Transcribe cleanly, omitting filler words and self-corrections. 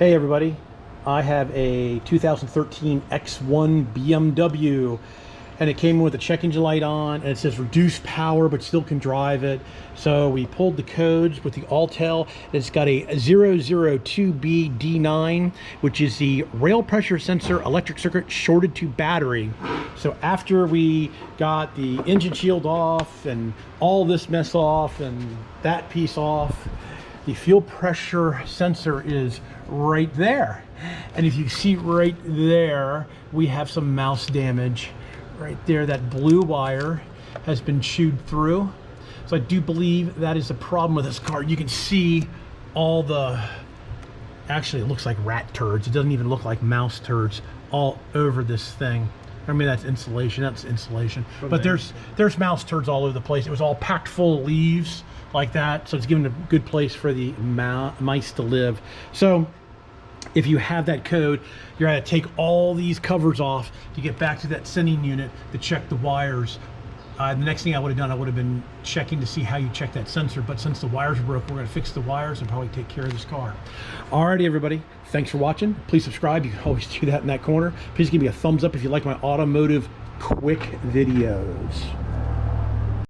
Hey everybody, I have a 2013 X1 BMW and it came with a check engine light on and it says reduced power but still can drive it. So we pulled the codes with the Alltel. It's got a 002B-D9, which is the rail pressure sensor electric circuit shorted to battery. So after we got the engine shield off and all this mess off and that piece off, the fuel pressure sensor is right there. And if you see right there, we have some mouse damage. Right there, that blue wire has been chewed through. So I do believe that is the problem with this car. You can see all the, actually it looks like rat turds. It doesn't even look like mouse turds all over this thing. I mean, that's insulation, But there's mouse turds all over the place. It was all packed full of leaves like that. So it's given a good place for the mice to live. So if you have that code, you're going to take all these covers off to get back to that sending unit to check the wires. The next thing I would have done, I would have been checking to see how you check that sensor. But since the wires are broke, we're going to fix the wires and probably take care of this car. Alrighty, everybody. Thanks for watching. Please subscribe. You can always do that in that corner. Please give me a thumbs up if you like my automotive quick videos.